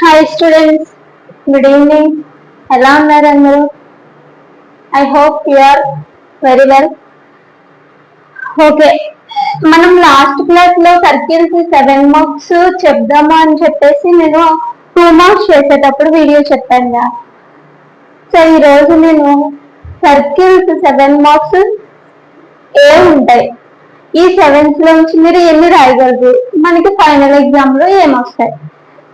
Hi students, good evening. ఎలా ఉన్నారు అందరూ? I hope you are very well. Okay, మనం లాస్ట్ క్లాస్ లో సర్కిల్స్ 7 మార్క్స్ చెప్దామా అని చెప్పేసి నేను 2 మార్క్స్ చేసేటప్పుడు వీడియో చెప్పాను. సో ఈ రోజు నేను సర్కిల్స్ 7 మార్క్స్ ఏ ఉంటాయి, ఈ 7 లోంచి మీరు ఎన్ని రాయగలరు, మనకి ఫైనల్ ఎగ్జామ్ లో ఏమొస్తాయి.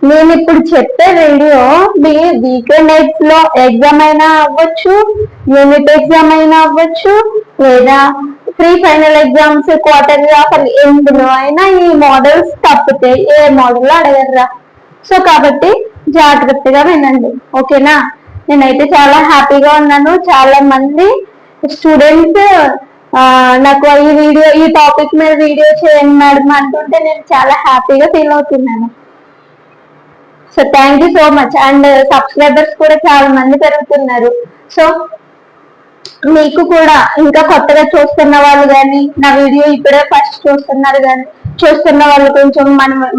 నేను ఇప్పుడు చెప్పే వీడియో మీ వీకెండ్ లో ఎగ్జామ్ అయినా అవ్వచ్చు, యూనిట్ ఎగ్జామ్ అయినా అవ్వచ్చు, లేదా pre final exams quarterly offer ఎందులో అయినా ఈ మోడల్స్ తప్పితే ఏ మోడల్ అడగర్రా. సో కాబట్టి జాగ్రత్తగా వినండి, ఓకేనా? నేనైతే చాలా హ్యాపీగా ఉన్నాను. చాలా మంది స్టూడెంట్స్ నాకు ఈ టాపిక్ మీద వీడియో చేయండి మేడం అంటుంటే నేను చాలా హ్యాపీగా ఫీల్ అవుతున్నాను. So thank you so much. And subscribers కూడా చాలా మంది పెరుగుతున్నారు. సో మీకు కూడా ఇంకా కొత్తగా చూస్తున్న వాళ్ళు కానీ, నా వీడియో ఇప్పుడే ఫస్ట్ చూస్తున్న వాళ్ళు కొంచెం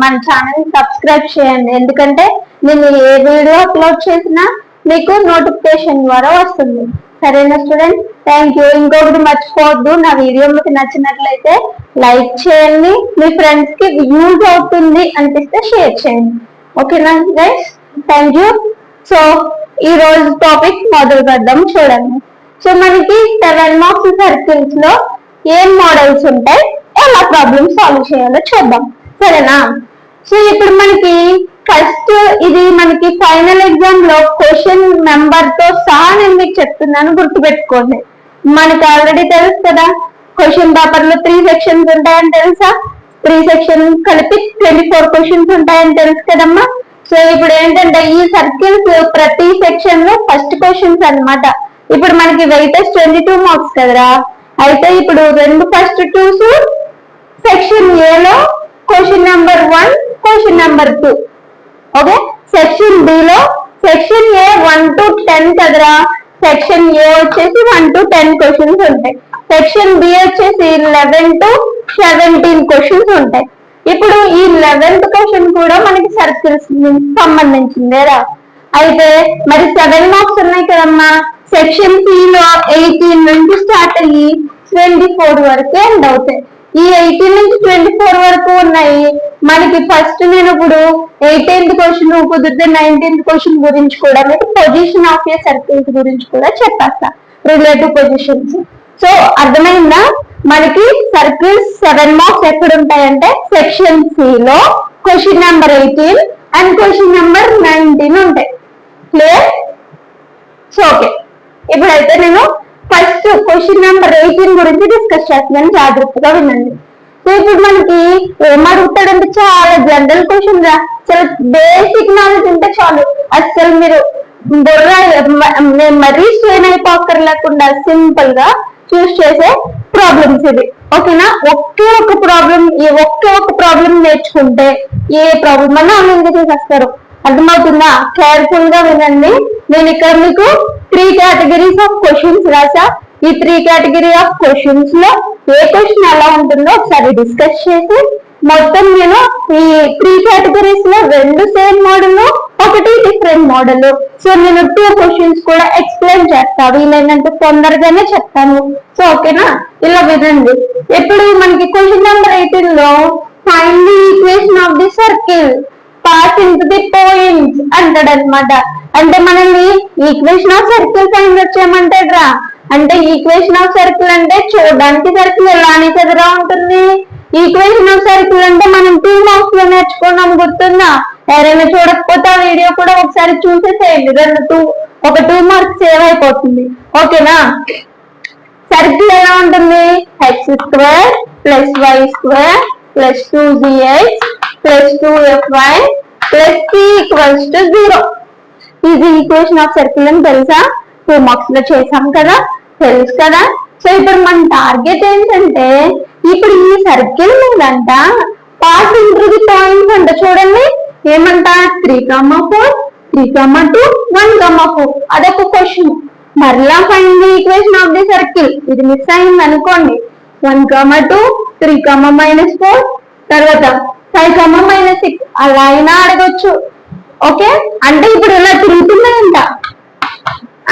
మన ఛానల్ సబ్స్క్రైబ్ చేయండి. ఎందుకంటే నేను ఏ వీడియో అప్లోడ్ చేసినా మీకు నోటిఫికేషన్ ద్వారా వస్తుంది. సరేనా స్టూడెంట్? Thank you. ఇంకొకటి మర్చిపోవద్దు, నా వీడియో మీకు నచ్చినట్లయితే లైక్ చేయండి, మీ ఫ్రెండ్స్ కి యూజ్ అవుతుంది అనిపిస్తే షేర్ చేయండి. ఓకేనా గైస్? Thank you. సో ఈ రోజు టాపిక్ మొదలు పెడదాం. చూడండి, సో మనకి 7 మార్క్స్ సర్కిల్స్ లో ఏం మోడల్స్ ఉంటాయి, ఎలా ప్రాబ్లమ్ సాల్వ్ చేయాలో చూద్దాం. సరేనా? సో ఇప్పుడు మనకి ఫస్ట్ ఇది మనకి ఫైనల్ ఎగ్జామ్ లో క్వశ్చన్ నెంబర్ తో సహా నేను మీకు చెప్తున్నాను, గుర్తుపెట్టుకోండి. మనకి ఆల్రెడీ తెలుసు కదా, క్వశ్చన్ పేపర్ లో 3 సెక్షన్స్ ఉంటాయని తెలుసా? 3 సెక్షన్స్ కలిపి 24 క్వశ్చన్స్ ఉంటాయని తెలుసు కదమ్మా. సో ఇప్పుడు ఏంటంటే ఈ సర్కిల్స్ ప్రతి సెక్షన్ లో ఫస్ట్ క్వశ్చన్స్ అన్నమాట. ఇప్పుడు మనకి వెయిటేజ్ 22 మార్క్స్ కదరా. అయితే ఇప్పుడు రెండు ఫస్ట్ టూస్ సెక్షన్ ఏ లో question number 1, question number 2. Okay, section B లో సెక్షన్ ఏ 1 to 10 కదరా. సెక్షన్ ఏ వచ్చేసి 1 to 10 క్వశ్చన్స్ ఉంటాయి. సెక్షన్ బి వచ్చేసి 11 to 17 క్వశ్చన్స్ ఉంటాయి. ఇప్పుడు ఈ 11th క్వశ్చన్ కూడా మనకి సర్కిల్స్ సంబంధించిందేరా. అయితే మరి 7 మార్క్స్ ఉన్నాయి కదమ్మా. సెక్షన్ సి లో 18 నుంచి స్టార్ట్ అయ్యి 24 వరకు ఎండ్ అవుతాయి. ఈ 18 నుంచి 24 వరకు ఉన్నాయి. మనకి ఫస్ట్ నేను ఇప్పుడు 18th క్వశ్చన్ కుదిరితే 19th క్వశ్చన్ గురించి కూడా మీకు పొజిషన్ ఆఫ్ ఏ సర్కిల్స్ గురించి కూడా చెప్పేస్తా, రిలేటివ్ పొజిషన్స్. సో అర్థమైందా? మనకి సర్కిల్స్ 7 మార్క్స్ ఎక్కడ ఉంటాయంటే సెక్షన్ సి లో question number 18 and question number 19 ఉంటాయి. క్లియర్? సో ఓకే, ఇప్పుడైతే నేను ఫస్ట్ క్వశ్చన్ నెంబర్ 18 గురించి డిస్కస్ చేస్తున్నాను, జాగ్రత్తగా వినండి. సో ఇప్పుడు మనకి ఏం అడుగుతాడంటే చాలా జనరల్ క్వశ్చన్ రా, చాలా బేసిక్ నాలెడ్జ్ ఉంటే చాలు. అసలు మీరు మరీ స్ట్రెయిన్ అయిపోకర్ లేకుండా సింపుల్ గా చూస్ చేసే ప్రాబ్లమ్స్ ఇది. ఓకేనా? ఒకే ఒక ప్రాబ్లం నేర్చుకుంటే ఏ ప్రాబ్లం అన్నా ఆన్లైన్ చేసేస్తారు. అర్థమవుతుందా? కేర్ఫుల్ గా వినండి. నేను ఇక్కడ మీకు 3 కేటగిరీస్ ఆఫ్ క్వశ్చన్స్ రాసా. ఈ 3 కేటగిరీ ఆఫ్ క్వశ్చన్స్ లో ఏ క్వశ్చన్ ఎలా ఉంటుందో ఒకసారి డిస్కస్ చేసి మొత్తం నేను ఈ 3 కేటగిరీస్ లో 2 same model, 1 different model. So నేను 2 క్వశ్చన్స్ కూడా ఎక్స్ప్లెయిన్ చేస్తా, వీలైనంత తొందరగానే చెప్తాను. సో ఓకేనా? ఇలా వినండి. ఇప్పుడు మనకి క్వశ్చన్ నెంబర్ 18 లో find the equation of the circle pass in to the points అంటాడు అనమాట. అంటే మనల్ని ఈక్వేషన్ ఆఫ్ సర్కిల్ ఫైండ్ వచ్చేయమంటాడు రా. అంటే ఈక్వేషన్ ఆఫ్ సర్కిల్ అంటే చూడడానికి సర్కిల్ ఎలానే కదరా ఉంటుంది. ఈక్వేషన్ ఆఫ్ సర్కిల్ అంటే మనం 2 మార్క్స్ లో నేర్చుకున్నాం, గుర్తుందా? ఎవరైనా చూడకపోతే ఆ వీడియో కూడా ఒకసారి చూసేసేయండి, ఒక 2 మార్క్స్ సేవ్ అయిపోతుంది. ఓకేనా? సర్కిల్ ఎలా ఉంటుంది? x² + y² + 2gx + 2fy + c = 0. ఇది ఈక్వేషన్ ఆఫ్ సర్కిల్ అని తెలుసా? 2 మార్క్స్ లో చేసాం కదా, తెలుసు కదా. సో ఇప్పుడు మన టార్గెట్ ఏంటంటే ఇప్పుడు ఈ సర్కిల్ మీదంట పాస్ ఇంటూ ది పాయింట్స్ అంట. చూడండి ఏమంట, 3, 4, 3, 2, 1, 4. అదొక క్వశ్చన్. మరలా find the equation of the circle. ఇది మిస్ అయింది అనుకోండి, 1, 2, 3, -4, తర్వాత 5, -6 అలా అయినా అడగొచ్చు. ఓకే, అంటే ఇప్పుడు ఇలా తిరుగుతున్నాయంట.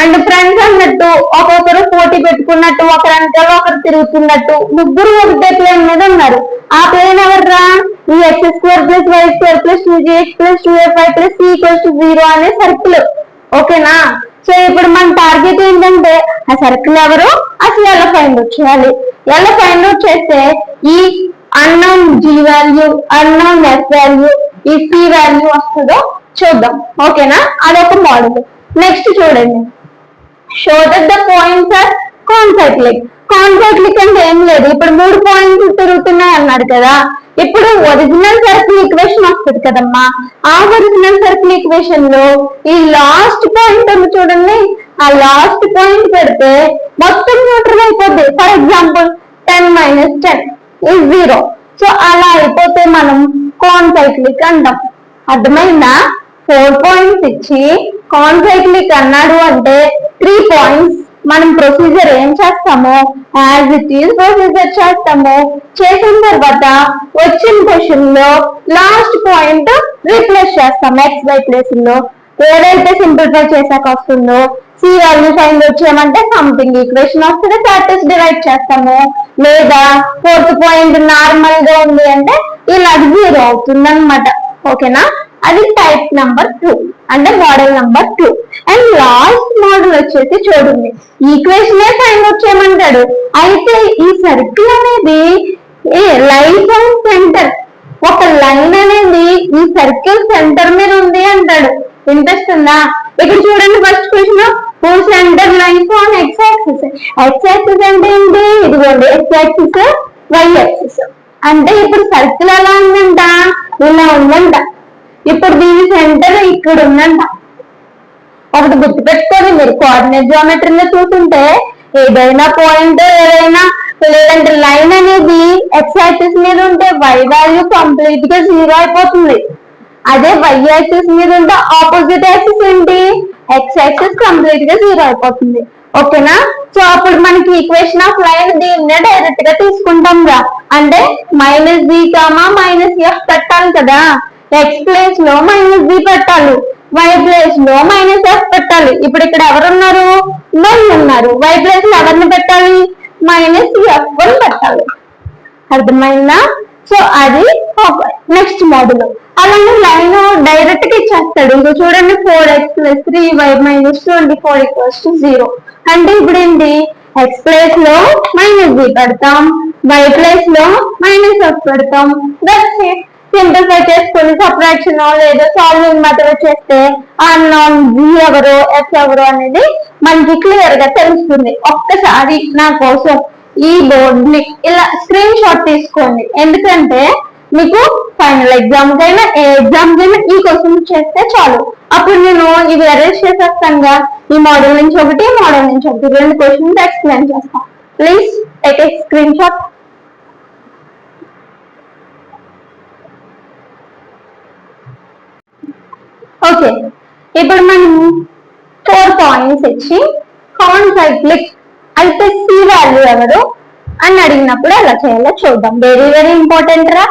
అండ్ ఫ్రెండ్స్ అన్నట్టు ఒక్కొక్కరు పోటీ పెట్టుకున్నట్టు ఒకరి వెనకాల ఒకరు తిరుగుతున్నట్టు ముగ్గురు ఒకటే ప్లేన్ మీద ఉన్నారు. ఆ ప్లేన్ ఎవర్రా? ఈ x² + y² + 2gx + 2fy + c = 0 అనే సర్కిల్. ఓకేనా? సో ఇప్పుడు మన టార్గెట్ ఏంటంటే ఆ సర్కిల్ ఎవరు, అసలు ఎలా ఫైండ్ అవుట్ చేయాలి. ఎలా ఫైండ్ అవుట్ చేస్తే ఈ unknown g value, unknown f value, ఈ c వాల్యూ వస్తుందో చూద్దాం. ఓకేనా? అదొక మోడల్. నెక్స్ట్ చూడండి, show that the points are concyclic. Concyclic అంటే ఏం లేదు, ఇప్పుడు 3 పాయింట్స్ తిరుగుతున్నాయి అన్నాడు కదా, ఇప్పుడు ఒరిజినల్ సర్కిల్ ఈక్వేషన్ వస్తుంది కదమ్మా. ఆ ఒరిజినల్ సర్కిల్ ఈక్వేషన్ లో ఈ లాస్ట్ పాయింట్ ఉంది చూడండి, ఆ లాస్ట్ పాయింట్ పెడితే మొత్తం న్యూట్రల్ అయిపోద్ది. For example 10 - 10 is 0. సో అలా అయిపోతే మనం కాన్సైక్లిక్ అంటాం. అర్థమైందా? 4 పాయింట్స్ ఇచ్చి కాన్సైక్లిక్ అన్నాడు అంటే 3 పాయింట్స్ మనం ప్రొసీజర్ ఏం చేస్తామో యాజ్ ఇట్ ఈజ్ ప్రొసీజర్ చేస్తాము. చేసిన తర్వాత వచ్చిన క్వశ్చన్ లో లాస్ట్ పాయింట్ రీప్లేస్ చేస్తాం xy ప్లేస్ లో. ఏదైతే సింప్లిఫై చేశాక వస్తుందో సి వాల్యూ ఫైండ్ అవుట్ చేయమంటే సంథింగ్ ఈక్వేషన్ వస్తుంది, ఫ్యాక్టర్స్ డివైడ్ చేస్తాము. లేదా 4th పాయింట్ నార్మల్ గా ఉంది అంటే ఇలా 0 అవుతుంది అనమాట. ఓకేనా? అది టైప్ నెంబర్ 2 అంటే model number 2. And last model వచ్చేసి చూడండి, ఈక్వేషన్ ఫైండ్ అవుట్ చేయమంటాడు. అయితే ఈ సర్కిల్ అనేది లైన్ ఆన్ సెంటర్, ఒక లైన్ అనేది ఈ సర్కిల్ సెంటర్ మీద ఉంది అంటాడు. ఇంట్రెస్ట్ ఉందా? ఇక్కడ చూడండి first question, who centre lines on x axis. x axis అంటే ఏంటి? ఇదిగోండి x యాక్సిస్, y యాక్సిస్. అంటే ఇప్పుడు సర్కిల్ ఎలా ఉందంట? ఇలా ఉందంట. ఇప్పుడు దీని సెంటర్ ఇక్కడ ఉందంట. ఒకటి గుర్తుపెట్టుకొని, మీరు కోఆర్డినేట్ జియోమెట్రీలో చూస్తుంటే ఏదైనా పాయింట్ ఏదైనా లేదంటే లైన్ అనేది x యాక్సిస్ మీద ఉంటే y వాల్యూ కంప్లీట్ గా 0 అయిపోతుంది. అదే y యాక్సిస్ మీద ఉంటే ఆపోజిట్ యాక్సిస్ ఏంటి? x యాక్సిస్ కంప్లీట్ గా 0 అయిపోతుంది. ఓకేనా? సో అప్పుడు మనకి ఈక్వేషన్ ఆఫ్ లైన్ దీన్నే డైరెక్ట్ గా తీసుకుంటాం రా. అంటే -g, -f పెట్టాలి కదా. x ప్లేస్ లో -g పెట్టాలి, y ప్లేస్ లో -f పెట్టాలి. ఇప్పుడు ఇక్కడ ఎవరున్నారు? y ఉన్నారు. y ప్లేస్ లో ఎవరిని పెట్టాలి? -f1 పెట్టాలి. అర్థమైందా? సో అది నెక్స్ట్ మోడల్. అలానే లైన్ డైరెక్ట్ గా ఇచ్చేస్తాడు. ఇది చూడండి, 4x + 3y - 24 = 0. అంటే ఇప్పుడు ఏంటి? x ప్లేస్ లో -g పెడతాం, y ప్లేస్ లో -f పెడతాం. That's it. సింప్లిఫై చేసుకొని సబ్ట్రాక్షన్ లేదా సాల్వింగ్ మెథడ్ చేస్తే అన్నోన్ g ఎవరు, f ఎవరు అనేది మనకి క్లియర్ గా తెలుస్తుంది. ఒక్కసారి నా కోసం ఈ బోర్డ్ ని ఇలా స్క్రీన్ షాట్ తీసుకోండి. ఎందుకంటే మీకు ఫైనల్ ఎగ్జామ్ కైనా ఏ ఎగ్జామ్ కైనా ఈ క్వశ్చన్ చేస్తే చాలు. అప్పుడు నేను ఇవి అరేంజ్ చేసేస్తానుగా. ఈ మోడల్ నుంచి ఒకటి, మోడల్ నుంచి ఒకటి, 2 క్వశ్చన్స్ ఎక్స్ప్లెయిన్ చేస్తాను. Please take a screen shot. Okay, ఇప్పుడు మనం 4 పాయింట్స్ ఇచ్చి కాన్సైక్లిక్ అయితే సి వాల్యూ ఎవరు అని అడిగినప్పుడు ఎలా చేయాలో చూద్దాం. వెరీ వెరీ ఇంపార్టెంట్ రా.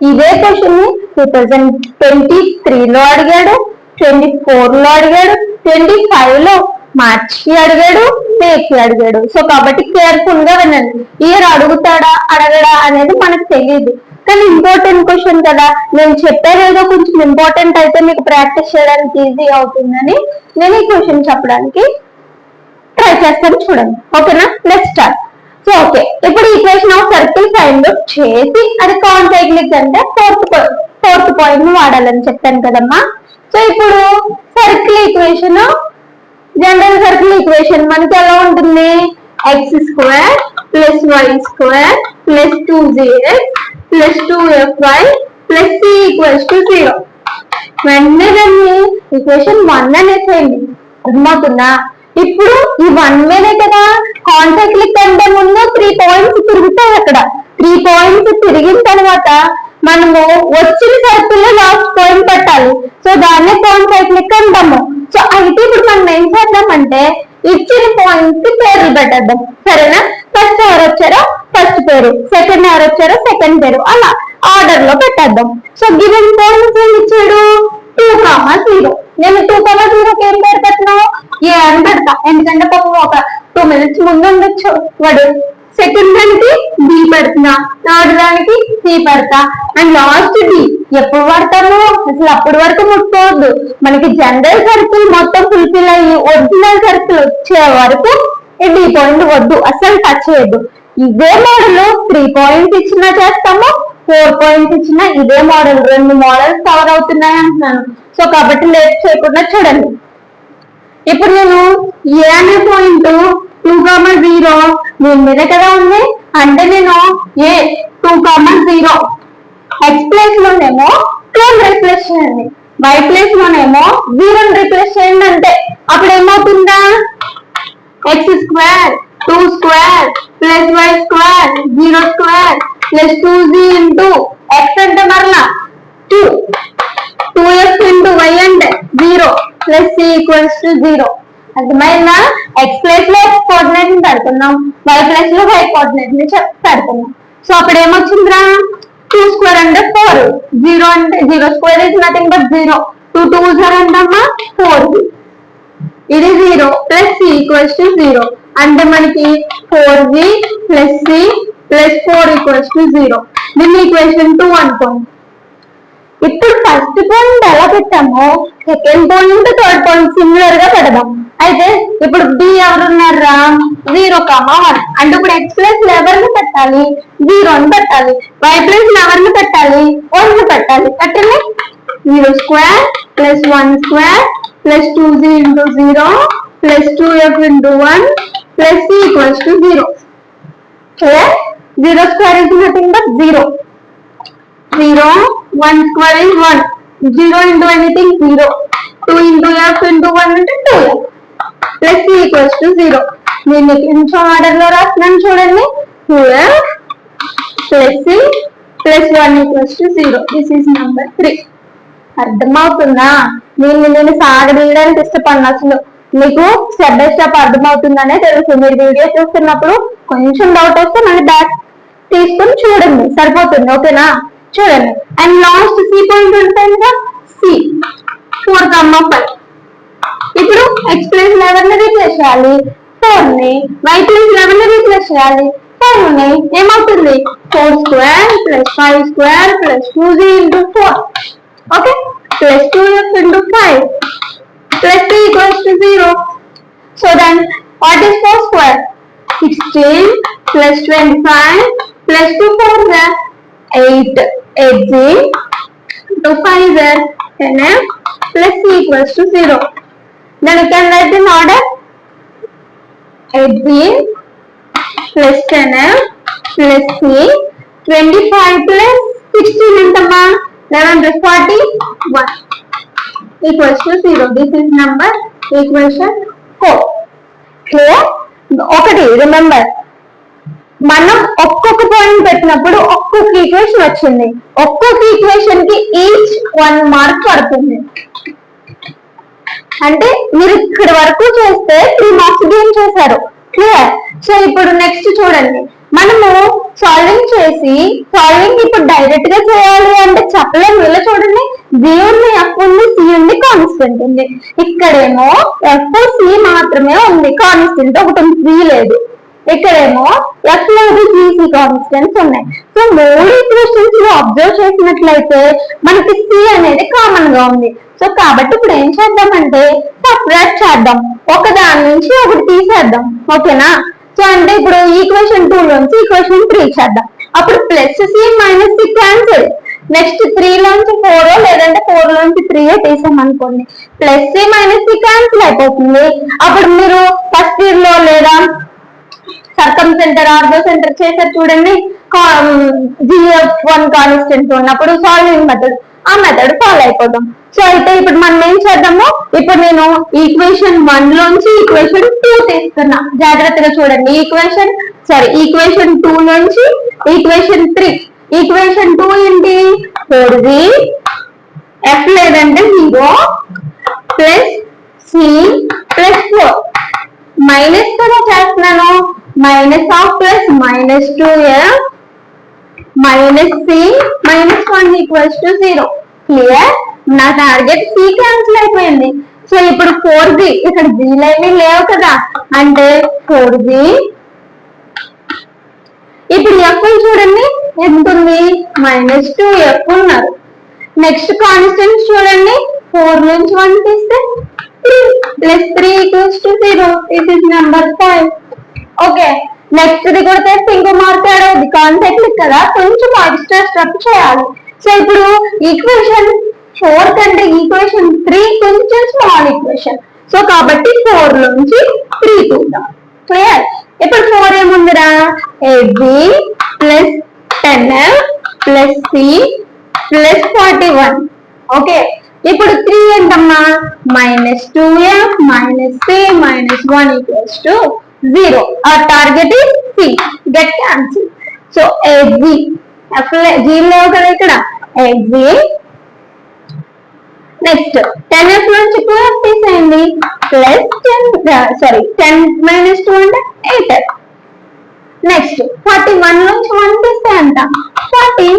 ఇదే క్వశ్చన్ 2023 లో అడిగాడు, 24 లో అడిగాడు, 25 లో మార్చి అడిగాడు, మేకి అడిగాడు. సో కాబట్టి కేర్ఫుల్ గా వినండి. ఇయర్ అడుగుతాడా అడగడా అనేది మనకు తెలియదు, కానీ ఇంపార్టెంట్ క్వశ్చన్ కదా. నేను చెప్పేదేదో కొంచెం ఇంపార్టెంట్ అయితే మీకు ప్రాక్టీస్ చేయడానికి ఈజీ అవుతుందని నేను ఈ క్వశ్చన్ చెప్పడానికి ట్రై చేస్తాను. చూడండి. ఓకేనా? Let's start. సో ఓకే, ఇప్పుడు equation of circle find out చేసి అది కాన్సైక్లిక్ అంటే ఫోర్త్ పాయింట్ ని వాడాలని చెప్పాను కదమ్మా. సో ఇప్పుడు circle equation, general circle equation మనకి ఎలా ఉంటుంది? x² + y² + 2gx + 2fy + c = 0. వెంటనే దాన్ని ఈక్వేషన్ 1 అనేసేయండి. అర్థమవుతుందా? ఇప్పుడు ఈ 1 మీదే కదా కాన్సైక్లిక్ అంటే ముందు 3 పాయింట్స్ తిరుగుతాయి. అక్కడ 3 పాయింట్స్ తిరిగిన తర్వాత మనము వచ్చిన సర్కిల్ లో లాస్ట్ పాయింట్ పెట్టాలి. సో దాన్నే కాన్సైక్లిక్ అంటాము. సో అయితే ఇప్పుడు మనం ఏం చేద్దామంటే ఇచ్చిన పాయింట్స్ కి పేర్లు పెట్టేద్దాం. సరేనా? ఫస్ట్ ఎవరు వచ్చారో ఫస్ట్ పేరు, సెకండ్ ఎవరు వచ్చారో సెకండ్ పేరు, అలా ఆర్డర్ లో పెట్టేద్దాం. సో గివెన్ పాయింట్స్ ఏం ఇచ్చాడు? 2, 0. నేను 2,0కి ఏం పేరు పెట్టినావు? ఏ అని పెడతా, ఎందుకంటే పాపం ఒక 2 minutes ముందు ఉండొచ్చు వాడు. సెకండ్ దానికి బి పెడుతున్నా, థర్డ్ దానికి సి పెడతా, అండ్ లాస్ట్ డి. ఎప్పుడు వాడతాము? అసలు అప్పటి వరకు ముట్టుకోవద్దు. మనకి జనరల్ సర్కిల్ మొత్తం ఫుల్ఫిల్ అయ్యి ఒరిజినల్ సర్కిల్ వచ్చే వరకు ఈ డి పాయింట్ వద్దు, అసలు టచ్ చేయొద్దు. ఇదే మోడల్ 3 points ఇచ్చినా చేస్తాము, 4 points ఇచ్చినా ఇదే మోడల్. 2 మోడల్స్ కవర్ అవుతున్నాయి అంటున్నాను. సో కాబట్టి లేట్ చేయకుండా చూడండి. ఇప్పుడు నేను ఏ అనే పాయింట్ 2,0 దీని మీద కదా ఉంది, అంటే నేను ఏ 2,0 ఎక్స్ ప్లేస్ లోనేమో 2 రీప్లేస్ చేయండి, వై ప్లేస్ లోనేమో 0 రీప్లేస్ చేయండి. అంటే అప్పుడు ఏమవుతుందా? X square 2 square plus y square 0 square plus 2z into x అంటే మరలా 2, 2x ఇంటూ వై అంటే 0 ప్లస్ సి ఈక్వల్స్ టు 0. అర్థమైందా? ఎక్స్ ప్లేస్ లో ఎక్స్ కోఆర్డినేట్ ని పెడుతున్నాం, వై ప్లేస్ లో వై కోఆర్డినేట్ ని పెడుతున్నాం. సో అప్పుడు ఏమొచ్చిందిరా? 2 స్క్వేర్ అంటే 4, 0 అంటే 0 square is nothing but 0, 2 2s అంటమ్మా 4. ఇది 0 ప్లస్ సి ఈక్వల్స్ టు 0, అంటే మనకి 4v plus C plus 4 equals to 0. దీన్ని ఈక్వేషన్ 2 అనుకోండి. ఇప్పుడు ఫస్ట్ పాయింట్ ఎలా పెట్టామో second point third point similar గా పెడదాం. అయితే ఇప్పుడు బి ఎవరున్నారా? 0,1. అంటే ఇప్పుడు ఎక్స్ ప్లేస్ ఎవరిని పెట్టాలి? 0 అని పెట్టాలి. వై ప్లేస్ ఎవరిని పెట్టాలి? 1 ని పెట్టాలి. పెట్టండి. 0 square plus 1 square plus 2z into 0 plus 2f into 1 plus c equals to 0. Here 0 square is nothing but 0. 0, 1 square is 1. 0 into anything 0. 2 into f into 1 into 2f. Plus c equals to 0. నేను ఇంకో order లో రాస్తున్నాను చూడండి. 2f plus c plus 1 equals to 0. This is number 3. అర్థమవుతుందా? నేను సాగదీయడానికి ఇష్టపడిన, అసలు మీకు స్టెప్ బై స్టెప్ అర్థమవుతుందనే తెలుసు. మీరు వీడియో చూస్తున్నప్పుడు కొంచెం డౌట్ వస్తే మళ్ళీ బ్యాక్ తీసుకొని చూడండి, సరిపోతుంది. ఓకేనా? చూడండి. అండ్ లాస్ట్ సి పాయింట్ ఉంటుంది కదా, సి 4,5. ఇప్పుడు ఎక్స్ ప్లేస్ ఎవరిని రీప్లేస్ చేయాలి? 4 ని. వై ప్లేస్ ఎవరిని రీప్లేస్ చేయాలి? 5 ని. ఏమవుతుంది? 4 square plus 5 square plus 2z into 4. Okay, plus 2f into 5 plus c equals to 0. So then what is 4 square? 16 plus 25 plus 2 4 is 8. 8z to 5 is 10f plus c equals to 0. Then you can write in order 8z plus 10f plus c, 25 plus 16 ఎంతమ్మా? 11 plus 41 equals to 0. This is number equation 4. Clear? ఒకటి remember, మనం ఒక్కొక్క point పెట్టినప్పుడు ఒక్కొక్క equation వచ్చింది. ఒక్కొక్క equation కి each 1 mark పడుతుంది. అంటే మీరు ఇక్కడ వరకు చేస్తే 3 మార్క్స్ గెయిన్ చేశారు. క్లియర్? సో ఇప్పుడు నెక్స్ట్ చూడండి, మనము సాల్వింగ్ చేసి సాల్వింగ్ ఇప్పుడు డైరెక్ట్ గా చేయాలి అంటే చెప్పలేము. ఇలా చూడండి, జి ఉంది, ఎఫ్ ఉంది, సి ఉంది, కాన్స్టెంట్ ఉంది. ఇక్కడేమో ఎఫ్ సి మాత్రమే ఉంది, కాన్స్టెంట్ ఒకటి ఉంది, సి లేదు. ఇక్కడేమో ఎఫ్ లేదు, సి కాన్స్టెంట్స్ ఉన్నాయి. సో 3 ఈక్వేషన్స్ అబ్జర్వ్ చేసినట్లయితే మనకి సి అనేది కామన్ గా ఉంది. సో కాబట్టి ఇప్పుడు ఏం చేద్దామంటే సపరేట్ చేద్దాం, ఒక దాని నుంచి ఒకటి తీసేద్దాం. ఓకేనా? సో అంటే ఇప్పుడు ఈక్వేషన్ 2 లోంచి ఈక్వేషన్ 3 చేద్దాం. అప్పుడు plus C minus C cancel. Next 3 లోంచి 4 లేదంటే 4 లోంచి 3 తీసాం అనుకోండి, plus C minus C cancel అయిపోతుంది. అప్పుడు మీరు ఫస్ట్ ఇయర్ లో లేదా సర్కమ్ సెంటర్ ఆర్డో సెంటర్ చేసారు చూడండి, జిఎఫ్1 కాన్స్టెంట్ ఉన్నప్పుడు సాల్వింగ్ మెథడ్, ఆ మెథడ్ ఫాలో అయిపోతాం. సో అయితే ఇప్పుడు మనం ఏం చేద్దాము, ఇప్పుడు నేను ఈక్వేషన్ 1 లోంచి ఈక్వేషన్ 2 తీస్తున్నా. జాగ్రత్తగా చూడండి. ఈక్వేషన్ 2 నుంచి ఈక్వేషన్ 3. ఈక్వేషన్ 2 ఏంటి? 4z ఎఫ్ లేదంటే 0 ప్లస్ సి ప్లస్ 4 మైనస్ కూడా చేస్తున్నాను, minus of plus minus 2f minus C minus 1 equals to 0. Clear? నా టార్గెట్ సి క్యాన్సిల్ అయిపోయింది. సో ఇప్పుడు 4G, ఇక్కడ జీలు ఏమీ లేవు కదా, అంటే 4G. ఇప్పుడు ఎఫ్ చూడండి ఎంత ఉంది, -2f ఉన్నారు. నెక్స్ట్ కాన్స్టెంట్ చూడండి, 4 నుంచి 1 తీస్తే 3 + 3 = 0. This is number 5. Okay, next the కూడా చేస్తే ఇంకో మార్క్ యాడ్ అవుతుంది. కాన్సెప్ట్ కదా, కొంచెం ఎక్స్ట్రా స్టెప్ చేయాలి. సో ఇప్పుడు ఈక్వేషన్ 4 కంటే ఈక్వేషన్ 3 కొంచెం స్మాల్ ఈక్వేషన్. సో కాబట్టి 4 నుంచి 3 చూద్దాం. క్లియర్? ఇప్పుడు 4 ఏముందిరా, 8b + 10f + c + 41. ఓకే, ఇప్పుడు 3 ఏంటమ్మా, -2f - c - 1 = 0. Our target is c. Get cancel. So 8g, f g లేవు కదా ఇక్కడ, 8g. నెక్స్ట్ 10f నుంచి 2f తీసేయండి, +10 - 2 అంటే 8f. నెక్స్ట్ 41 నుంచి 1 తీస్తే అంట 40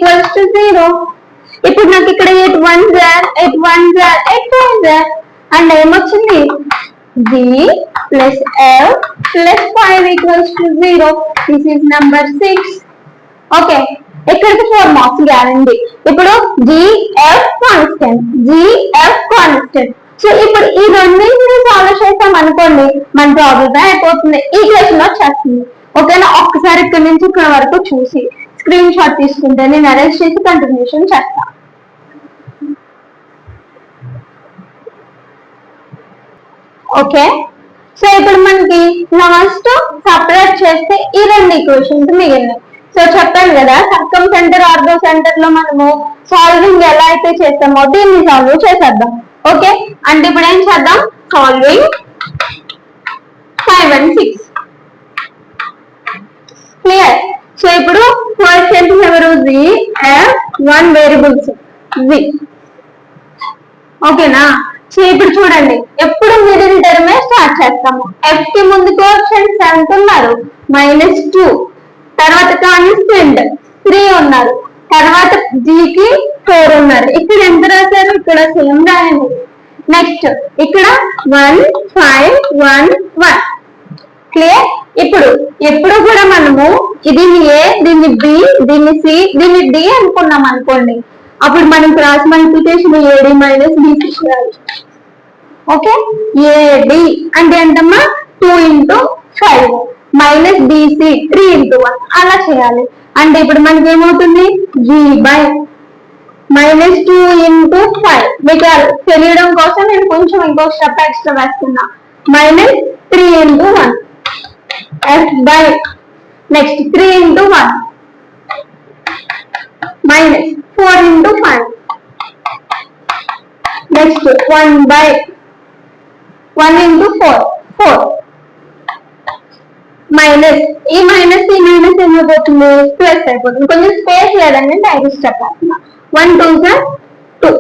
= 0. ఇప్పుడు నాకు ఇక్కడ 8 1s are 8 1s are 8 2s are and ఏమొచ్చింది, g + f + 5 = 0. This is number 6. Okay, ఇక్కడికి 4 మార్క్స్ గ్యారంటీ. ఇప్పుడు gf కాన్స్టెంట్. సో ఇప్పుడు ఈ రెండింటిని సాల్వ్ చేస్తాం అనుకోండి, మన ప్రాబ్లం అయిపోతుంది, ఈక్వేషన్ వచ్చేస్తుంది. ఓకేనా, ఒక్కసారి ఇక్కడ నుంచి ఇక్కడ వరకు చూసి స్క్రీన్ షాట్ తీసుకుంటే నేను అరేంజ్ చేసి కంటిన్యూషన్ చేస్తా. ఓకే, సో ఇప్పుడు మనకి లాస్ట్ సపరేట్ చేస్తే ఈ రెండు ఈక్వేషన్స్ మిగిలినాయి. సో చెప్పాను కదా, సర్కమ్ సెంటర్ ఆర్గో సెంటర్ లో మనము సాల్వింగ్ ఎలా అయితే చేస్తామో దీన్ని సాల్వ్ చేసేద్దాం. ఓకే, అంటే ఇప్పుడు ఏం చేద్దాం, సాల్వింగ్ 5 and 6. క్లియర్? సో ఇప్పుడు కోఎఫిషియెంట్స్ ఎవరు, z, f, 1 వేరియబుల్స్ z. ఓకేనా, సో ఇప్పుడు చూడండి, ఎప్పుడు మిడిల్ టర్మే స్టార్ట్ చేస్తాము. f కి ముందు కోఎఫిషియెంట్స్ ఎంత ఉన్నారు, -2. తర్వాత కాన్స్టెంట్ 3 ఉన్నారు. తర్వాత g కి 4 ఉన్నారు. ఇక్కడ ఎంత రాశారు, ఇక్కడ సేమ్ రాయండి. నెక్స్ట్ ఇక్కడ 1 5 1 1. క్లియర్? ఇప్పుడు ఎప్పుడు కూడా మనము దీన్ని a, దీన్ని b, దీన్ని c, దీన్ని d అనుకున్నాం అనుకోండి, అప్పుడు మనం క్రాస్ మల్టిప్లికేషన్ ad - bc చేయాలి. ఓకే, ad అంటే ఎంతమ్మా, 2 × 5 - bc 3 × 1 అలా చేయాలి. అంటే ఇప్పుడు మనకి ఏమవుతుంది, g -2 × 5. మీకు తెలియడం కోసం నేను కొంచెం ఇంకో స్టెప్ ఎక్స్ట్రా వేస్తున్నా, -3 × 1 f నెక్స్ట్ 3 × 1 -4 × 5 నెక్స్ట్ 1 × 4 మైనస్ ఈ మైనస్ ఏమైపోతుంది, ప్లస్ అయిపోతుంది. కొంచెం స్పేస్ లేదని డైరెక్ట్ స్టెప్ వేస్తున్నా, 1 2 2.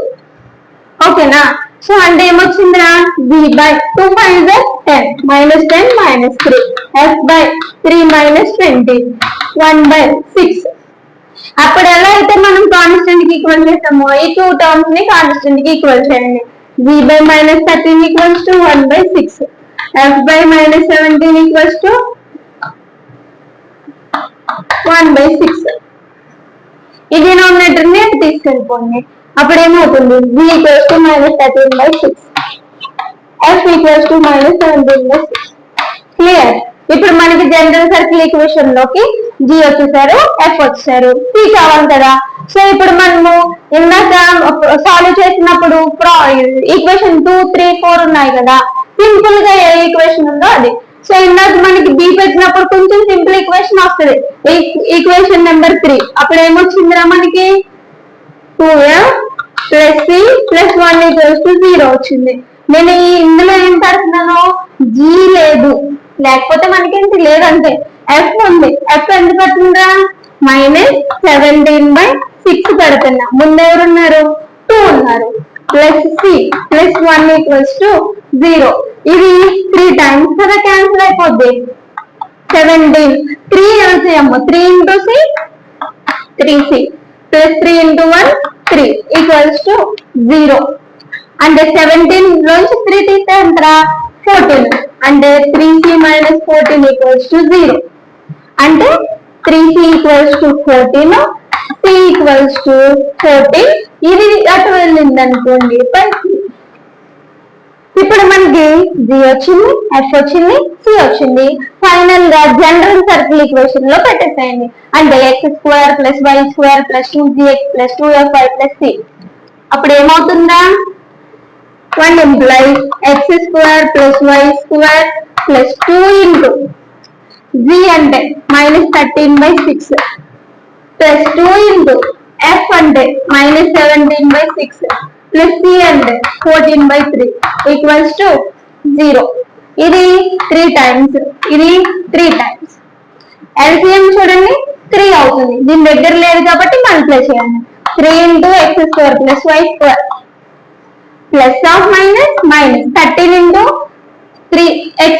ఓకేనా, సో అంటే ఏమొచ్చిందిరా, b / 2 5 10 -10 -3 f / 3 -20 1/6. అప్పుడు ఎలా అయితే మనం కాన్స్టెంట్ కి ఈక్వల్ చేస్తామో ఈ 2 టర్మ్స్ ని కాన్స్టెంట్ కి ఈక్వల్ చేయండి. b / -13 = 1/6, f / -17 = 1/6. ఈ డినామినేటర్ ని తీసుకెళ్ళిపోండి, అప్పుడు ఏమవుతుంది, b = -13/6, f = -17/6. క్లియర్? ఇప్పుడు మనకి జనరల్ సర్కిల్ ఈక్వేషన్ లోకి g వచ్చేసారు, f వచ్చేసారు, c కావాలి కదా. సో ఇప్పుడు మనము ఇందాక సాల్వ్ చేసినప్పుడు ఈక్వేషన్ 2 3 4 ఉన్నాయి కదా, సింపుల్ గా ఏ ఈక్వేషన్ ఉందో అది. సో ఇందాక మనకి b పెట్టినప్పుడు కొంచెం సింపుల్ ఈక్వేషన్ వస్తుంది, ఈక్వేషన్ నెంబర్ 3. అప్పుడు ఏమొచ్చిందిరా మనకి, 2f + c + 1 = 0 వచ్చింది. నేను ఇందులో ఏం పెడుతున్నాను, g లేదు, లేకపోతే మనకేంటి లేదంటే f ఉంది. f ఎంత పెడుతుందా, -17/6 పెడుతున్నా. ముందు ఎవరున్నారు, 2 ఉన్నారు. +c + 1 = 0. ఇది 3 times కదా క్యాన్సిల్ అయిపోద్ది. 17 3 LCM 3 × c 3c +3 × 1 3 equals to 0. అంటే 17 లోంచి 3 తీస్తే ఎంత 14. అంటే 3c మైనస్ 14 ఈక్వల్స్ టు 0. అంటే 3c equals to 14, c equals to 14. ఇది అటు వెళ్ళింది అనుకోండి. ఇప్పుడు మనకి g వచ్చింది, f వచ్చింది, c వచ్చింది. ఫైనల్ గా జనరల్ సర్కిల్ ఈక్వేషన్ లో పెట్టేసేయండి. అంటే x² + y² + 2gx + 2fy + c. అప్పుడు ఏమవుతుందా? 1 implies x² + y² + 2 into g అంటే -13/6 plus 2 into f అంటే -17/6 plus c అంటే 14/3 equals to 0. ఇది 3 times, ఇది 3 times. LCM చూడండి 3 అవుతుంది. దీని దగ్గర లేదు కాబట్టి మల్టిప్లై చేయండి. 3 into x² + y² plus of minus 13 into 3x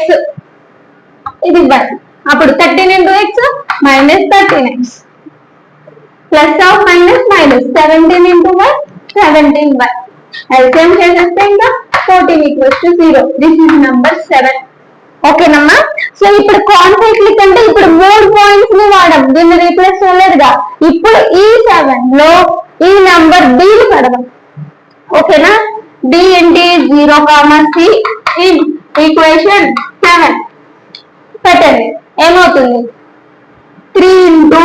ఇది 1. అప్పుడు 13 into x -13x plus of minus 17 into y 17y. LCM చేసేస్తే ఇంకా 14 equals to 0. This is number 7. ఓకేనమ్మా. సో ఇప్పుడు కాన్సైక్లిక్ అంటే ఇప్పుడు 3 పాయింట్స్ ని వాడడం, దీన్ని రీప్లేస్ చేయలేదుగా. ఇప్పుడు ఈ 7 లో ఈ నంబర్ d ని పడదాం. ఓకేనా? d ఏంటి 0, c ఇన్ ఈక్వేషన్ 7 పెట్టండి. ఏమవుతుంది? 3 into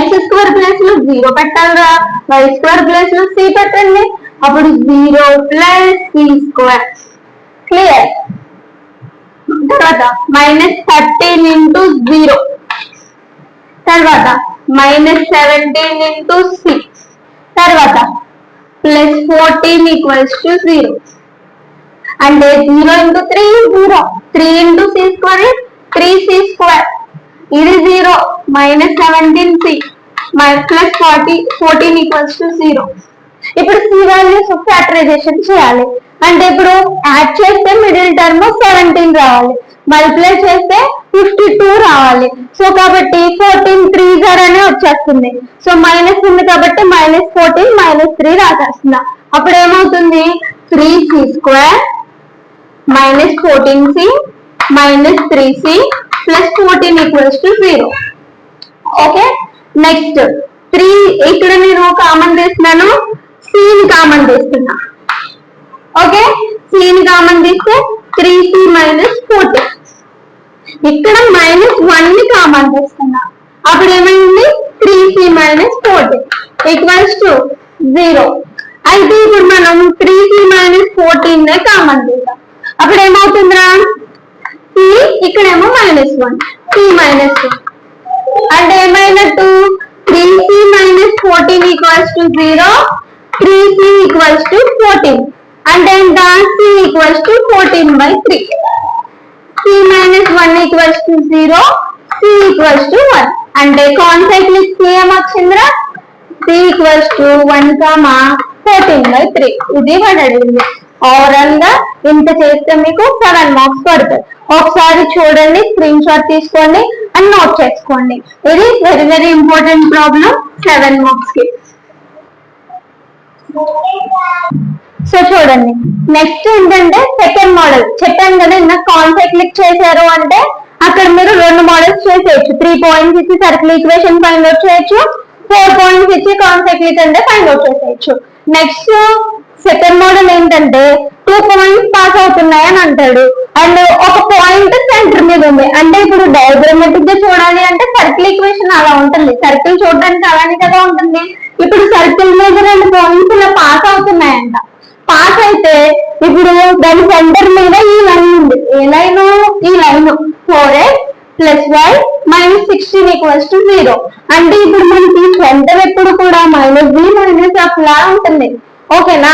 x² ప్లేస్ లో 0 పెట్టాలిరా, y² ప్లేస్ లో c పెట్టండి. అప్పుడు 0 + c². క్లియర్? తర్వాత -13 into 0, తర్వాత -17 into c, తర్వాత +14 equals to 0. అంటే 0 into 3 0, 3 into c² 3c². ఇది 0 -17c +14 equals to 0. ఇప్పుడు c వాల్యూస్ ఫ్యాక్టరైజేషన్ చేయాలి. అంటే ఇప్పుడు యాడ్ చేస్తే మిడిల్ టర్మ్ 17 రావాలి, మల్టిప్లై చేస్తే 52 రావాలి. సో కాబట్టి 14 3s అనే వచ్చేస్తుంది. సో మైనస్ ఉంది కాబట్టి -14 -3 రాసేస్తున్నా. అప్పుడు ఏమవుతుంది? 3c² -14c -3c +14 equals to 0. Okay. Next 3 ఇక్కడ నేను కామన్ తీస్తున్నాను, c ని కామన్ తీస్తున్నా. ఓకే, c ని కామన్ తీస్తే 3c -14. ఇక్కడ -1 ని కామన్ తీస్తున్నా. అప్పుడు ఏమైంది? 3c -14 equals to 0. అయితే ఇప్పుడు మనం 3c -14 నే కామన్ తీద్దాం. అప్పుడు ఏమవుతుందిరా? c ఇక్కడేమో -1, c -1 అంటే ఏమైనట్టు? 3c -14 equals to 0, 3c equals to 14. అంటే ఎంత? c equals to 14/3. c -1 equals to 0, c equals to 1. అంటే concyclic c ఏమొచ్చిందిరా? c equals to 1, 14/3. ఇది వాడు అడిగింది. ఓవరాల్ గా ఇంత చేస్తే మీకు 7 మార్క్స్ పడతాయి. ఒకసారి చూడండి, స్క్రీన్ షాట్ తీసుకోండి అండ్ నోట్ చేసుకోండి. ఇది very very important problem 7 marks కి. సో చూడండి, నెక్స్ట్ ఏంటంటే సెకండ్ మోడల్. చెప్పాను కదా ఇంత కాన్సైక్లిక్ చేశారు అంటే అక్కడ మీరు 2 మోడల్స్ చేసేయచ్చు. 3 పాయింట్స్ ఇచ్చి సర్కిల్ ఈక్వేషన్ ఫైండ్ అవుట్ చేయొచ్చు, 4 పాయింట్స్ ఇచ్చి కాన్సైక్లిక్ అంటే ఫైండ్ అవుట్ చేసేయచ్చు. నెక్స్ట్ సెకండ్ మోడల్ ఏంటంటే 2 పాయింట్స్ పాస్ అవుతున్నాయి అని అంటాడు అండ్ ఒక పాయింట్ సెంటర్ మీద ఉంది. అంటే ఇప్పుడు డయాగ్రమాటిక్ గా చూడాలి అంటే సర్కిల్ ఈక్వేషన్ అలా ఉంటుంది, సర్కిల్ చూడడానికి అలానే కదా ఉంటుంది. ఇప్పుడు సర్కిల్ మీద 2 పాయింట్స్ ఇలా పాస్ అవుతున్నాయంట. పాస్ అయితే ఇప్పుడు దాని సెంటర్ మీద ఈ లైన్ ఉంది. ఏ లైన్? ఈ line 4x + y -16 equals to 0. అంటే ఇప్పుడు మనకి సెంటర్ ఎప్పుడు కూడా -b -f లా ఉంటుంది. ఓకేనా?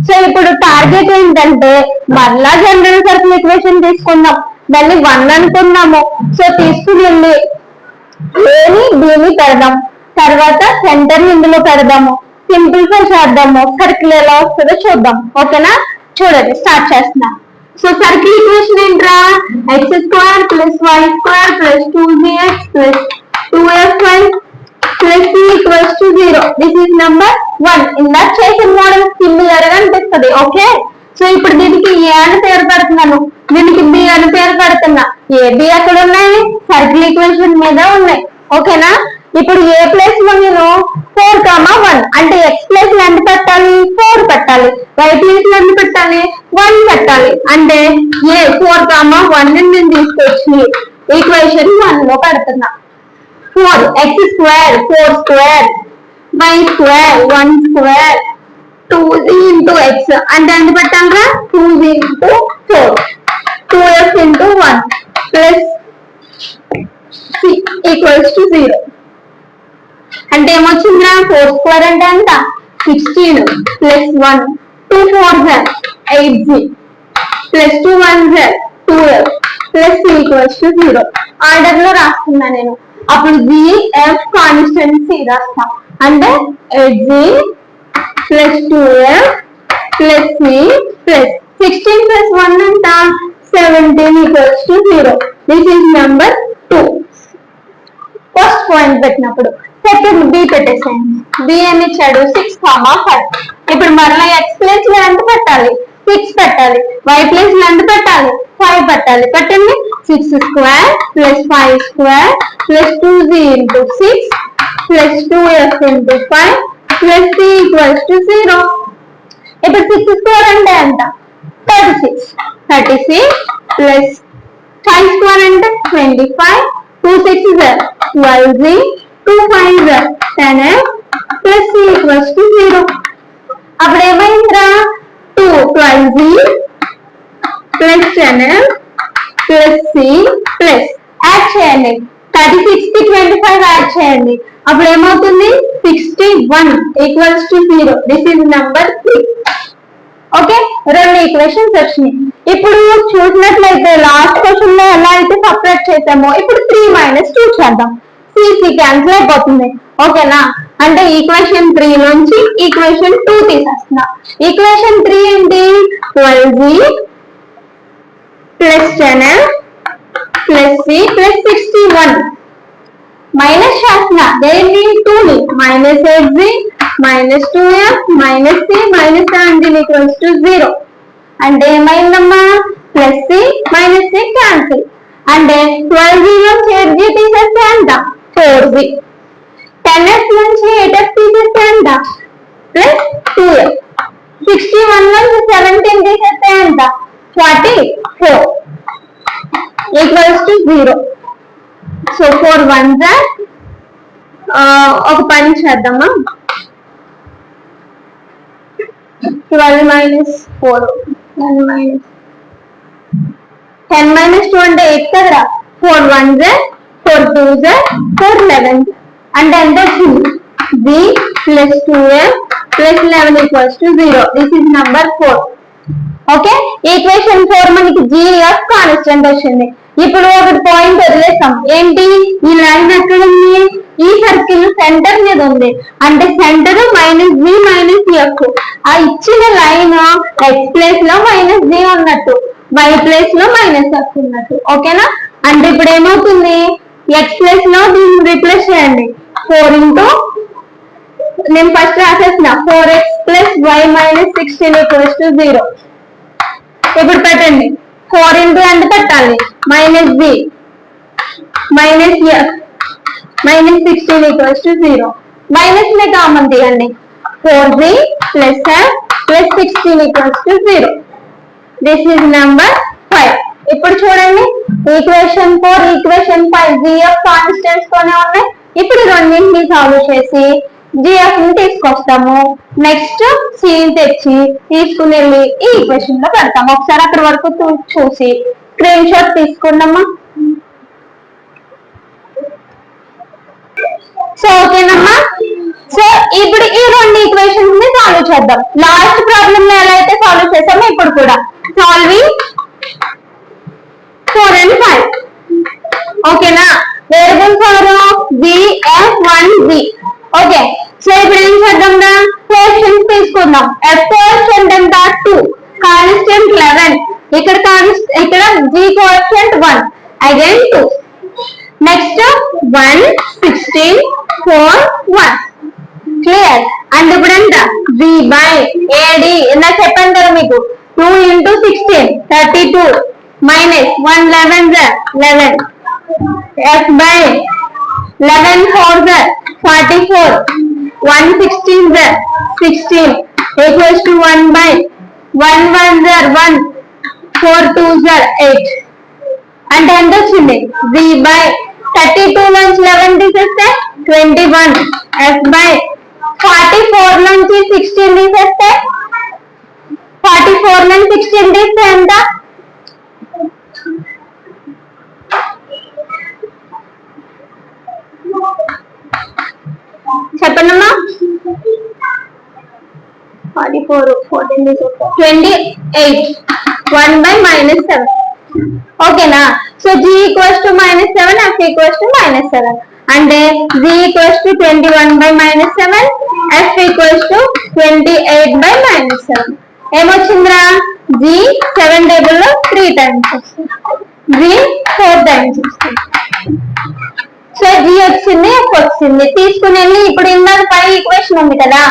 సో ఇప్పుడు టార్గెట్ ఏంటంటే మళ్ళా జనరల్ సర్కిల్ ఈక్వేషన్ తీసుకుందాం. దాన్ని 1 అనుకున్నాము. సో తీసుకుని వెళ్ళి ఏని బీని పెడదాం, తర్వాత సెంటర్ ఇందులో పెడదాము, సింప్లిఫై చేద్దాము, సర్కిల్ ఎలా వస్తుందో చూద్దాం. ఓకేనా? చూడండి, స్టార్ట్ చేస్తున్నా. సో సర్కిల్ ఈక్వేషన్ ఏంట్రా? x² + y² + 2gx + 2fy plus c equals to 0. This is number 1. ఇందాక చేసిన మోడల్ సిమిలర్ గా అనిపిస్తుంది. ఓకే, సో ఇప్పుడు దీనికి ఏ అని పేరు పెడుతున్నాను, దీనికి బి అని పేరు పెడుతున్నా. ఏ బి ఎక్కడ ఉన్నాయి, సర్కిల్ ఈక్వేషన్ మీద ఉన్నాయి. ఓకేనా, ఇప్పుడు ఏ ప్లేస్ లో నేను 4,1 అంటే ఎక్స్ ప్లేస్ లో ఎంత పెట్టాలి, 4 పెట్టాలి. వై ప్లేస్ లో ఎంత పెట్టాలి, 1 పెట్టాలి. అంటే ఏ 4,1 నేను తీసుకొచ్చి ఈక్వేషన్ 1 లో పెడుతున్నా. 4 x square 4 square y square 1 square 2z into x అంటే ఎంత పెట్టాలరా, 2z into 4 2f into 1 plus c equals to 0. అంటే ఏమొచ్చిందిరా, 4 square అంటే ఎంత, 16 plus 1 2 4 8z plus 2 1 12 plus c equals to 0. Order లో రాస్తున్నా నేను. అప్పుడు జిఎఫ్ కాన్స్టెన్సీ రాస్తా. అంటే 8z plus 2f plus c plus 16 plus 1 అంట 17 equals to 0. This is number 2. First point పెట్టినప్పుడు. సెకండ్ బి పెట్టేసాను. బి అని ఇచ్చాడు 6,5. ఇప్పుడు మరలా ఎక్స్ ప్లేస్ లో ఎంత పెట్టాలి, 6 పెట్టాలి. వై ప్లేస్ లో ఎంత పెట్టాలి, 5 పెట్టాలి. పెట్టండి. 6 square plus 5 square plus 2z into 6 plus 2f into 5 plus c equals to 0. ఇప్పుడు 6 square అంటే ఎంత, 36 plus 5 square అంటే 25 2 6 12z 2 5 10f plus c equals to 0. అప్పుడు ఏమైందిరా, 2 12z plus 10f plus c plus add చేయండి. 36 కి 25 యాడ్ చేయండి. అప్పుడు ఏమవుతుంది, 61 equals to 0. This is number 3. Okay, రెండు ఈక్వేషన్స్ వచ్చినాయి. ఇప్పుడు చూసినట్లయితే లాస్ట్ క్వశ్చన్ లో ఎలా అయితే సపరేట్ చేసామో ఇప్పుడు 3 - 2 చేద్దాం. సి క్యాన్సిల్ అయిపోతుంది. ఓకేనా, అంటే ఈక్వేషన్ 3 నుంచి ఈక్వేషన్ 2 తీసేస్తున్నా. ఈక్వేషన్ 3 ఏంటి, 12z plus 10f plus c plus 61 minus చేస్తున్నా. దేన్ని, 2ని minus 8z minus 2f minus c minus 17 equals to 0. అంటే ఏమైందమ్మా, plus c minus c cancel. అంటే 12z నుంచి 8z తీసేస్తే ఎంత, 4z. 10f నుంచి 8f తీసేస్తే ఎంత, ప్లస్ 2f. 61 నుంచి 17 తీసేస్తే ఎంత, 44 ఈక్వల్స్ టు 0. సో 4 1s ఒక పని చేద్దామా, 12 minus 4 10 minus 2 అంటే 8 కదరా. 4 1s 4 2s 4 11 అంటే ఎంత వచ్చింది, b plus 2f plus 11 equals to 0. This is number 4. Okay, equation 4 మనకి జిఎఫ్ కాన్స్టెంట్ వచ్చింది. ఇప్పుడు ఒకటి పాయింట్ వదిలేస్తాం. ఏంటి, ఈ లైన్ ఎక్కడ ఉంది, ఈ సర్కిల్ సెంటర్ మీద ఉంది. అంటే సెంటర్ -b -f. ఆ ఇచ్చిన లైన్ ఎక్స్ ప్లేస్ లో -g ఉన్నట్టు, y ప్లేస్ లో -f ఉన్నట్టు. ఓకేనా, అంటే ఇప్పుడు ఏమవుతుంది, ఎక్స్ ప్లేస్ లో దీన్ని రీప్లేస్ చేయండి. 4 ఇంటూ నేను first రాసేసిన 4x plus y minus 16 equals to 0. ఇప్పుడు పెట్టండి. 4 ఇంటూ ఎంత పెట్టాలి, minus b minus f minus 16 equals to 0. Minus ని కామన్ తీయండి. 4b plus f plus 16 equals to 0. This is number 5. ఇప్పుడు చూడండి, ఈక్వేషన్ 4 ఈక్వేషన్ 5 జిఎఫ్ కాన్స్టెంట్స్ తోనే ఉన్నాయి. ఇప్పుడు రెండింటిని సాల్వ్ చేసి జిఎఫ్ ని తీసుకొస్తాము. నెక్స్ట్ సి తెచ్చి తీసుకుని వెళ్ళి ఈ ఈక్వేషన్ లో పెడతాము. ఒకసారి అక్కడ వరకు చూసి స్క్రీన్ షాట్ తీసుకున్నామా. సో ఓకేనమ్మా. సో ఇప్పుడు ఈ రెండు ఈక్వేషన్స్ ని సాల్వ్ చేద్దాం. లాస్ట్ ప్రాబ్లం లో ఎలా అయితే సాల్వ్ చేసామో ఇప్పుడు కూడా సాల్వింగ్ 4 and 5. ఓకేనా, variables are gf1g. Okay, so ఇప్పుడు ఏం చేద్దాం, కోఎఫిషియెంట్స్ తీసుకుందాం. f కోఎఫిషియెంట్ ఎంత, 2, కాన్స్టెంట్ 11, ఇక్కడ g coefficient 1, again 2. Next 1 16 4 1 clear. And ఇప్పుడు ఎంత బి బై ఏడి ఇలా చెప్పాను కదా మీకు 2 into 16 32 minus 1 11 11 f by 11 4 44 1 16 16 equals to 1 by 1 1 1 4 2 8 అంటే ఎంత వచ్చింది బి బై 32 నుంచి 11 తీసేస్తే 21 f by 44 నుంచి 16 తీసేస్తే 44 నుంచి 16 తీస్తే ఎంత చెప్పండమ్మా 44 14 28 1 by minus 7 ఓకేనా. So g equals to minus 7 f equals to minus 7 అంటే g equals to 21 by minus 7 f equals to 28 by minus 7 ఏమొచ్చిందిరా g 7 table లో 3 టైమ్స్ వస్తుంది g 4 టైమ్స్ వస్తుంది. సో g వచ్చింది f వచ్చింది తీసుకుని వెళ్ళి ఇప్పుడు ఇందాక పై ఈక్వేషన్ ఉంది కదా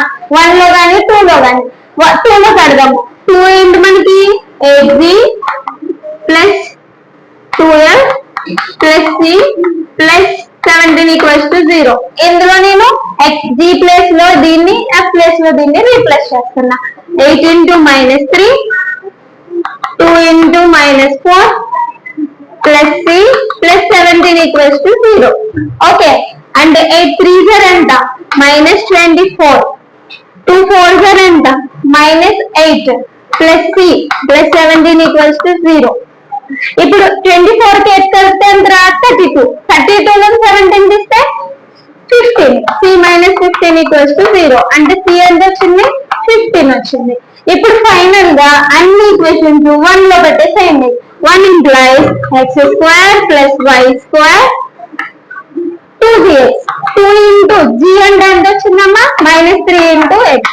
1 లో కానీ 2 లో కానీ 2 లో కడదాము 2 ఏంటి మనకి 8g plus 2f plus c plus 17 equals to 0. ఇందులో నేను g ప్లేస్ లో దీన్ని f ప్లేస్ లో దీన్ని రీప్లేస్ చేస్తున్నా 8 into minus 3 2 into minus 4 plus c plus 17 equals to 0. Okay, and 8 3s are anta minus 24 2 4s are anta minus 8 plus c plus 17 equals to 0. ఇప్పుడు 24 కి 8 కలిపితే ఎంత రా 32 32 లో 17 తీస్తే 15 c minus 15 equals to 0 అంటే c ఎంత వచ్చింది 15 వచ్చింది. ఇప్పుడు ఫైనల్ గా అన్ని ఈక్వేషన్స్ 1 లో పెట్టేసేయండి 1 implies x square plus y square 2gx 2 into g అంటే ఎంత వచ్చిందమ్మా minus 3 into x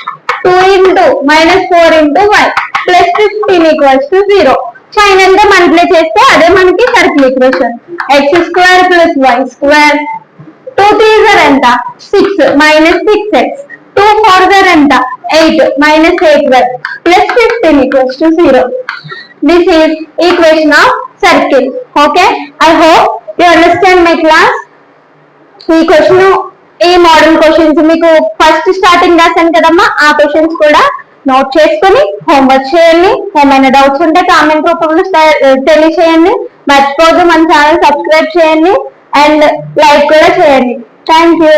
2 into minus 4 into y plus 15 equals to 0. Final గా మల్టిప్లై చేస్తే అదే మనకి circle equation x square plus y square 2 3s are ఎంత 6 minus 6x 2 4s are ఎంత 8 minus 8y plus 15 equals to 0. This is equation of circle. Okay, I hope you understand my class. ఈ question ఈ model questions మీకు first starting రాశాను కదమ్మా ఆ questions కూడా note చేసుకుని హోంవర్క్ చేయండి. ఏమైనా డౌట్స్ ఉంటే కామెంట్ రూపంలో తెలియచేయండి. మర్చిపోదు మన ఛానల్ సబ్స్క్రైబ్ చేయండి అండ్ లైక్ కూడా చేయండి. Thank you.